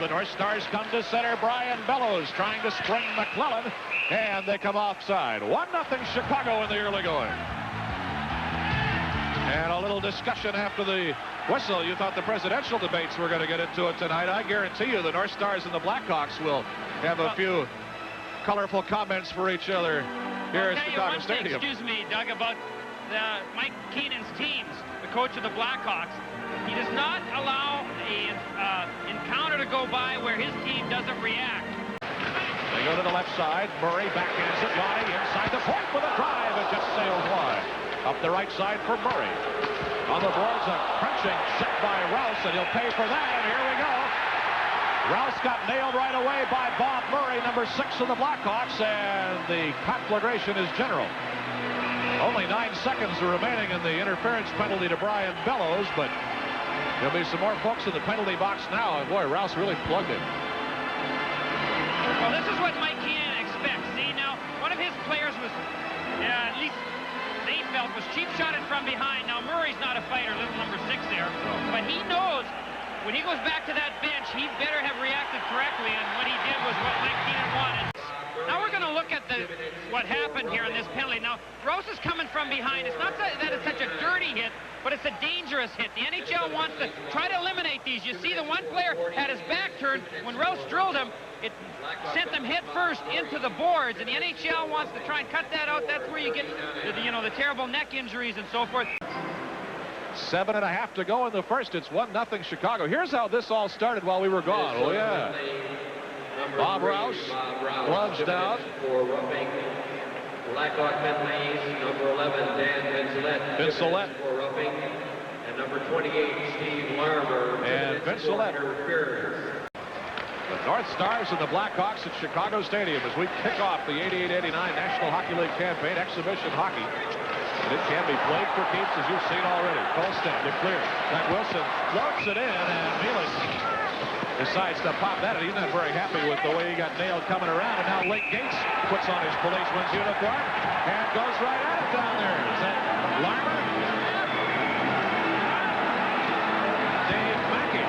The North Stars come to center. Brian Bellows trying to spring McClellan, and they come offside. 1-0 Chicago in the early going. And a little discussion after the whistle. You thought the presidential debates were going to get into it tonight. I guarantee you the North Stars and the Blackhawks will have a few colorful comments for each other here at Chicago Stadium. Excuse me, Doug, about Mike Keenan's teams, the coach of the Blackhawks. He does not allow an encounter to go by where his team doesn't react. They go to the left side. Murray backhands it. Lonnie inside the point with a drive. It just sails wide. Up the right side for Murray. On the boards, a crunching check by Rouse, and he'll pay for that. And here we go. Rouse got nailed right away by Bob Murray, number 6 of the Blackhawks, and the conflagration is general. Only 9 seconds are remaining in the interference penalty to Brian Bellows, but there'll be some more folks in the penalty box now. And boy, Rouse really plugged it. Well, this is what Mike Keenan expects. See, now, one of his players was, at least they felt, was cheap-shotted from behind. Now, Murray's not a fighter, little number 6 there. But he knows when he goes back to that bench, he better have reacted correctly, and what he did was what Mike Keenan wanted. Now we're going to look at what happened here in this penalty. Now, Rouse is coming from behind. It's not that it's such a dirty hit, but it's a dangerous hit. The NHL wants to try to eliminate these. You see the one player had his back turned. When Rouse drilled him, it sent them head first into the boards, and the NHL wants to try and cut that out. That's where you get the terrible neck injuries and so forth. 7.5 to go in the first. It's 1-0 Chicago. Here's how this all started while we were gone. Oh, yeah. Bob Rouse, gloves down. For roughing. Blackhawk penalties, number 11, Dan Vincelette. For roughing. And number 28, Steve Larmer. And Vincelette. The North Stars and the Blackhawks at Chicago Stadium as we kick off the 88-89 National Hockey League campaign, exhibition hockey. And it can be played for keeps, as you've seen already. Colston to clear. Doug Wilson floats it in, and Milas decides to pop that. He's not very happy with the way he got nailed coming around. And now Link Gates puts on his policeman's uniform and goes right at it down there. Is that Larmer? Dave Mackey.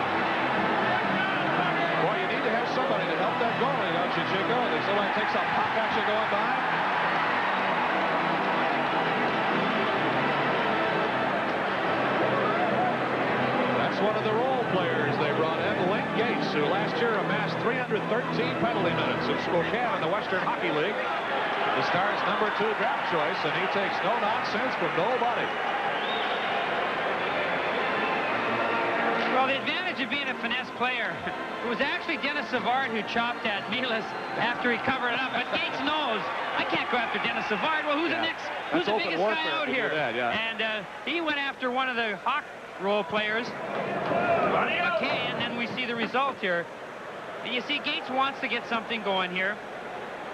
Boy, you need to have somebody to help that goalie, don't you, Chico? If somebody takes a pop at you going by. One of the role players they brought in, Link Gates, who last year amassed 313 penalty minutes in Spokane in the Western Hockey League. The Stars' number 2 draft choice, and he takes no nonsense from nobody. Well, the advantage of being a finesse player, it was actually Dennis Savard who chopped at Milas after he covered it up. But Gates knows, I can't go after Dennis Savard. Well, who's the next? Who's the biggest guy out here? And he went after one of the Hawk role players, Kane, and then we see the result here. And you see Gates wants to get something going here.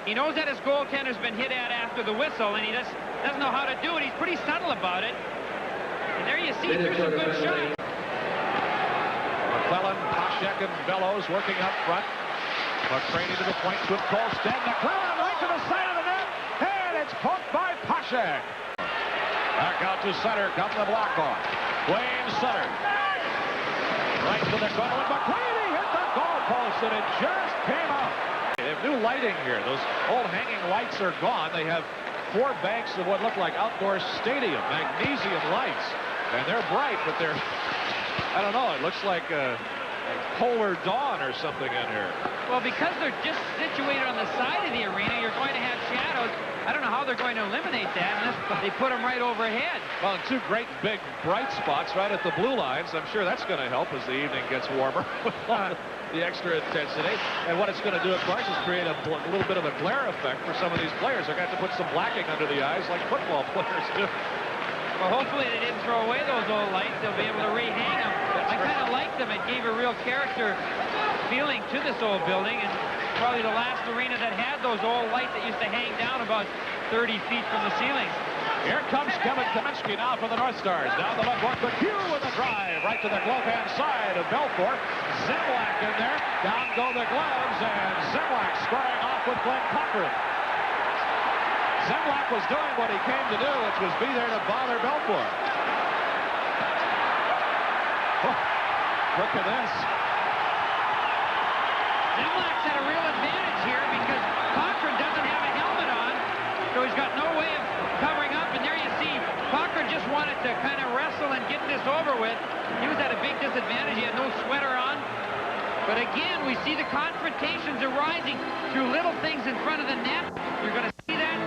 He knows that his goaltender's been hit at after the whistle, and he just doesn't know how to do it. He's pretty subtle about it. And there you see, there's a good shot. McClellan, Poshek, and Bellows working up front. McCraney to the point with Colston. McClellan right to the side of the net, and it's poked by Poshek. Back out to center comes the Blackhawks. Wayne Sutter. Right to the corner. McCraney hit the goalpost, and it just came out. They have new lighting here. Those old hanging lights are gone. They have 4 banks of what look like outdoor stadium magnesium lights. And they're bright, but they're, I don't know, it looks like a polar dawn or something in here. Well, because they're just situated on the side of the arena, you're going to have shadows. I don't know how they're going to eliminate that unless they put them right overhead. Well, and 2 great big bright spots right at the blue lines. I'm sure that's going to help as the evening gets warmer with the extra intensity. And what it's going to do, of course, is create a little bit of a glare effect for some of these players. They're going to have to put some blacking under the eyes like football players do. Well, hopefully they didn't throw away those old lights. They'll be able to rehang them. I kind of like them. It gave a real character feeling to this old building, and probably the last arena that had those old lights that used to hang down about 30 feet from the ceiling. Here comes Kevin Kaminsky now for the North Stars. Down the left wing, McHugh with a drive right to the glove-hand side of Belfort. Zemlak in there. Down go the gloves, and Zemlak squaring off with Glenn Cochran. Zemlak was doing what he came to do, which was be there to bother Belfort. Oh, look at this. Zemlak's at a real advantage here because Cochran doesn't have a helmet on, so he's got no way of covering up. And there you see, Cochran just wanted to kind of wrestle and get this over with. He was at a big disadvantage. He had no sweater on. But again, we see the confrontations arising through little things in front of the net. You're going to see that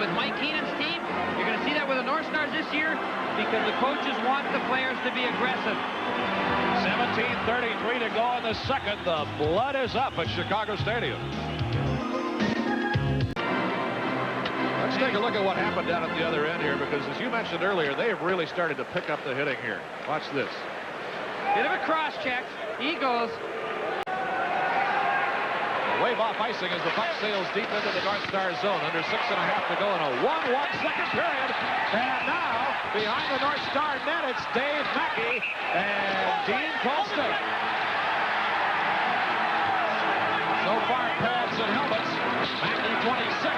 with Mike Keenan's team. You're going to see that with the North Stars this year because the coaches want the players to be aggressive. 17:33 to go in the second. The blood is up at Chicago Stadium. Let's take a look at what happened down at the other end here, because as you mentioned earlier, they have really started to pick up the hitting here. Watch this. Bit of a cross check. He goes. Wave off icing as the puck sails deep into the North Star zone. Under 6.5 to go in a 1-1 second period. And now, behind the North Star net, it's Dave Mackey and Dean Colston. So far, pads and helmets. Mackey 26.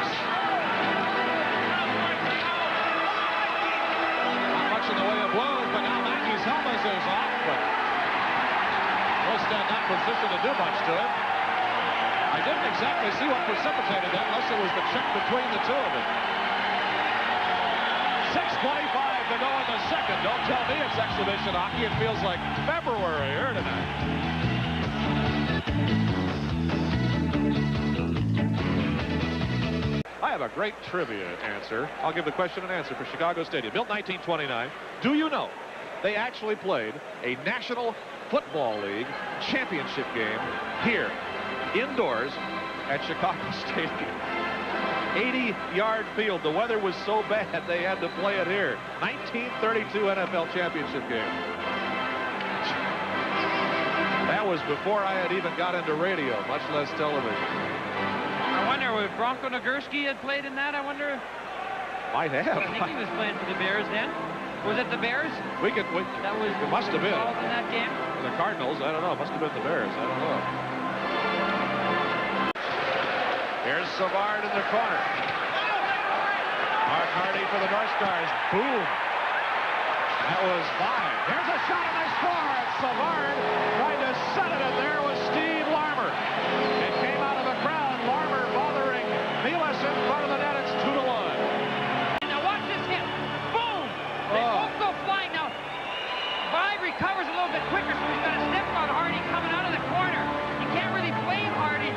Not much in the way of blows, but now Mackey's helmet is off. But Colston not positioned to do much to it. I didn't exactly see what precipitated that, unless it was the check between the two of them. 6:25 to go in the second. Don't tell me it's exhibition hockey. It feels like February here tonight. I have a great trivia answer. I'll give the question and answer for Chicago Stadium. Built 1929. Do you know they actually played a National Football League championship game here, indoors at Chicago Stadium? 80-yard field. The weather was so bad they had to play it here. 1932 NFL championship game. That was before I had even got into radio, much less television. I wonder if Bronco Nagurski had played in that. I wonder. Might have. I think he was playing for the Bears then. Was it the Bears? That was. It must have been. Involved in that game? The Cardinals. I don't know. It must have been the Bears. I don't know. Here's Savard in the corner. Mark Hardy for the North Stars. Boom. That was fine. Here's a shot and they score. It's Savard trying to set it in there with Steve Larmer. It came out of the crowd. Larmer bothering Milas in front of the net. It's 2-1. Now watch this hit. Boom. They both go flying. Now, Vibe recovers a little bit quicker, so he's got to step on Hardy coming out of the corner. You can't really blame Hardy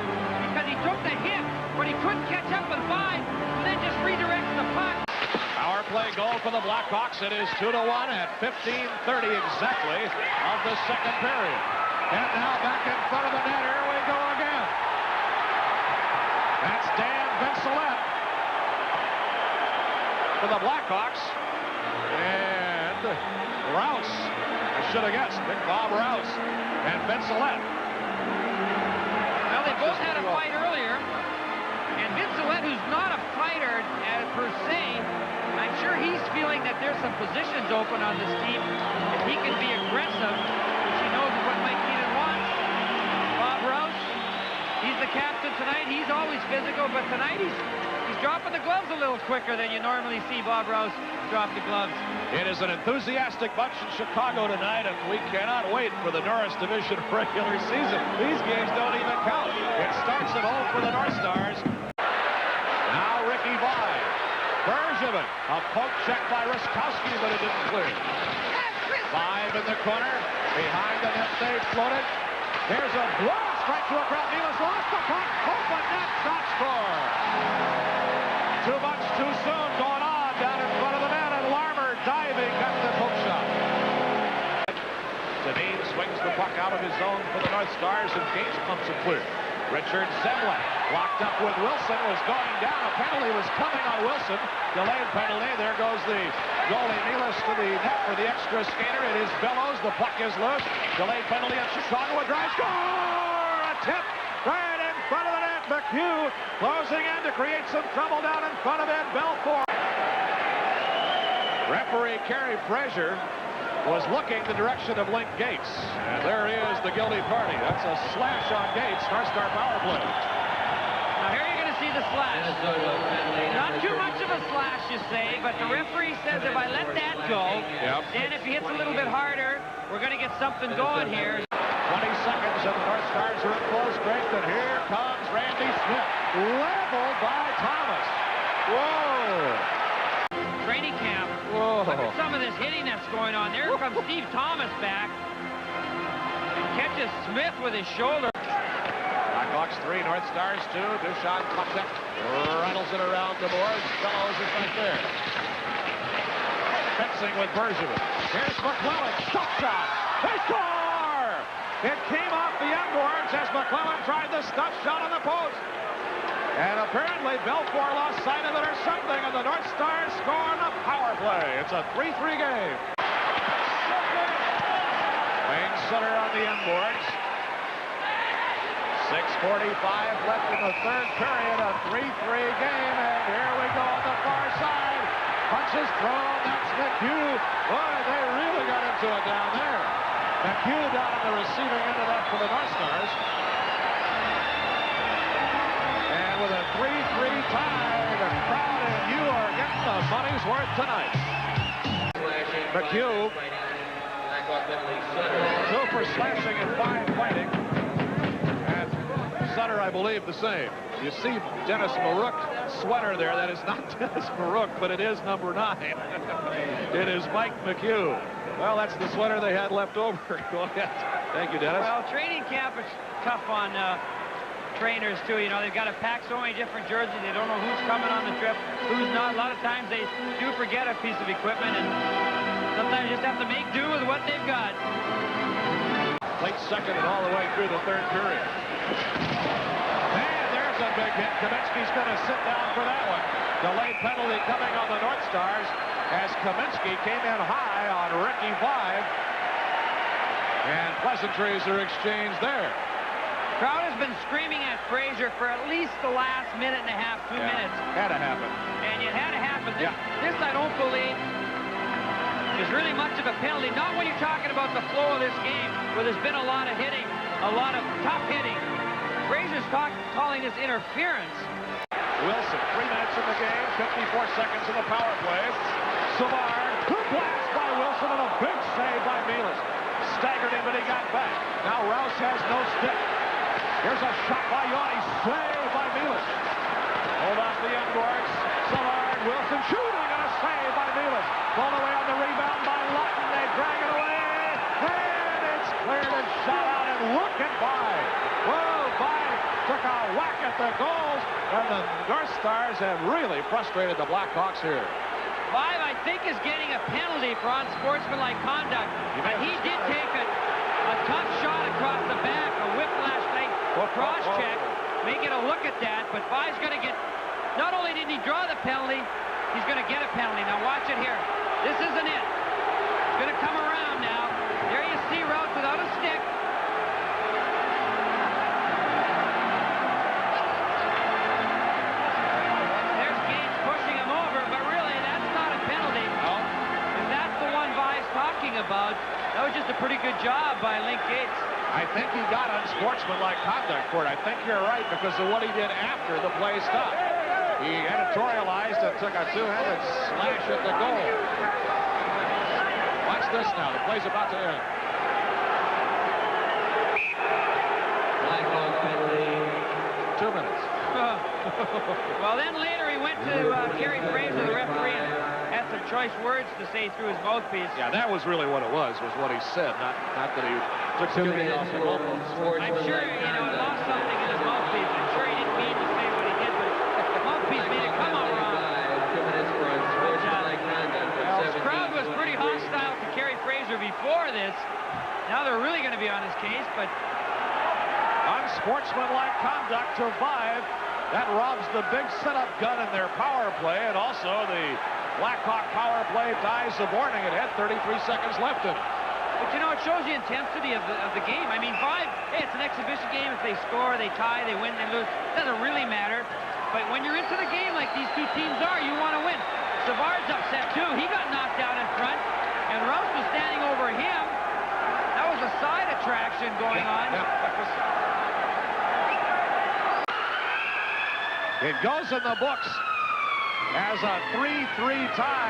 because he took the hit, but he couldn't catch up with Vibe, and then just redirects the puck. Power play goal for the Blackhawks. It is 2-1 at 15:30 exactly of the second period. And now back in front of the net. Here we go again. That's Dan Bensalette for the Blackhawks. And Rouse. I should have guessed. Big Bob Rouse and Bensalette. Well, they both had a fight earlier. And Bensalette, who's not a fighter per se, I'm sure he's feeling that there's some positions open on this team. If he can be aggressive, which he knows is what Mike Keenan wants. Bob Rouse, he's the captain tonight. He's always physical, but tonight he's dropping the gloves a little quicker than you normally see Bob Rouse drop the gloves. It is an enthusiastic bunch in Chicago tonight, and we cannot wait for the Norris Division regular season. These games don't even count. It starts at home for the North Stars. Now Ricky Vine. Bergevin. A poke check by Ruskowski, but it didn't clear. 5 in the corner. Behind the net, they floated. There's a blow strike to a crowd. Milas lost the puck. Open net, shot score. Too much too soon going on down in front of the net, and Larmer diving got the poke shot. Sedin swings the puck out of his zone for the North Stars, and Gage pumps it clear. Richard Zemlak locked up with Wilson, was going down. A penalty was coming on Wilson. Delayed penalty. There goes the goalie Milas to the net for the extra skater. It is Bellows. The puck is loose. Delayed penalty on Chicago. A drive score! A tip right in front of the net. McHugh closing in to create some trouble down in front of Ed Belfour. Referee Kerry Frazier was looking the direction of Link Gates. And there is the guilty party. That's a slash on Gates. North Star power play. Now here you're going to see the slash. Not too much of a slash, you say, but the referee says if I let that go, then if he hits a little bit harder, we're going to get something going here. 20 seconds and the North Stars are at full strength, and Andy Smith leveled by Thomas. Whoa! Training camp. Whoa. Look at some of this hitting that's going on. There comes Steve Thomas back. And catches Smith with his shoulder. Blackhawks 3, North Stars 2. Duchamp pucks it, rattles it around the boards. Bellows is right there. Fencing with Bergevin. Here's McClellan. Stop shot. They score! It came off the end boards as McClellan tried the stuff shot on the post. And apparently Belfour lost sight of it or something, and the North Stars score on a power play. It's a 3-3 game. Wayne Sutter on the end boards. 6:45 left in the third period, a 3-3 game, and here we go on the far side. Punches thrown, that's McHugh. Boy, they really got into it down there. McHugh down on the receiving end of that for the North Stars. And with a 3-3 tie, the crowd and you are getting the money's worth tonight. McHugh, 2 for slashing and 5 fighting. And Sutter, I believe, the same. You see Dennis Marook's sweater there. That is not Dennis Marook, but it is number 9. It is Mike McHugh. Well, that's the sweater they had left over. Go ahead. Thank you, Dennis. Well, training camp is tough on trainers, too. You know, they've got to pack so many different jerseys. They don't know who's coming on the trip, who's not. A lot of times they do forget a piece of equipment, and sometimes you just have to make do with what they've got. Late second and all the way through the third period. And there's a big hit. Kaminsky's going to sit down for that one. Delayed penalty coming on the North Stars as Kaminsky came in high on Ricky 5. And pleasantries are exchanged there. Crowd has been screaming at Fraser for at least the last minute and a half, 2 minutes. Had to happen. And it had to happen. This I don't believe is really much of a penalty. Not when you're talking about the flow of this game, where there's been a lot of hitting, a lot of tough hitting. Fraser's calling this interference. Wilson, 3 minutes in the game, 54 seconds in the power play. Savard, good blast by Wilson and a big save by Milas. Staggered him, but he got back. Now Rouse has no stick. Here's a shot by Yanni, save by Milas. Hold off the end boards. Savard, Wilson shooting and a save by Milas. Blown away on the rebound by Lutton. They drag it away. And it's cleared and shot out, and look at Bye. Whoa, Bye took a whack at the goals, and the North Stars have really frustrated the Blackhawks here. Bye, I think, is getting a penalty for unsportsmanlike conduct. But he did take a tough shot across the back, a whiplash thing, cross-check, making a look at that. But Bye's going to get, not only did he draw the penalty, he's going to get a penalty. Now watch it here. This isn't it. It's going to come around now. There you see Rouse without a stick. There's Gates pushing him over, but really that's not a penalty. No. If that's the one Bye's talking about, that was just a pretty good job by Link Gates. I think he got unsportsmanlike conduct for it. I think you're right because of what he did after the play stopped. He editorialized and took a two-handed slash at the goal. Watch this now. The play's about to end. Blackhawks penalty. 2 minutes. Well, then later he went to Kerry Fraser, the referee, and had some choice words to say through his mouthpiece. Yeah, that was really what it was what he said, not that he took something off the goal. I'm sure, it lost something in his mouthpiece. I'm sure he didn't mean to say what he did, but the mouthpiece made it come out wrong. 2 minutes for unsportsmanlike conduct. The crowd was pretty hostile to Kerry Fraser before this. Now they're really going to be on his case, but Unsportsmanlike conduct to 5. That robs the big setup gun in their power play, and also the Blackhawk power play dies the morning. It had 33 seconds left in it. But it shows the intensity of the game. I mean, 5, hey, it's an exhibition game. If they score, they tie, they win, they lose. It doesn't really matter. But when you're into the game like these two teams are, you want to win. Savard's upset, too. He got knocked out in front, and Rouse was standing over him. That was a side attraction going on. It goes in the books as a 3-3 tie.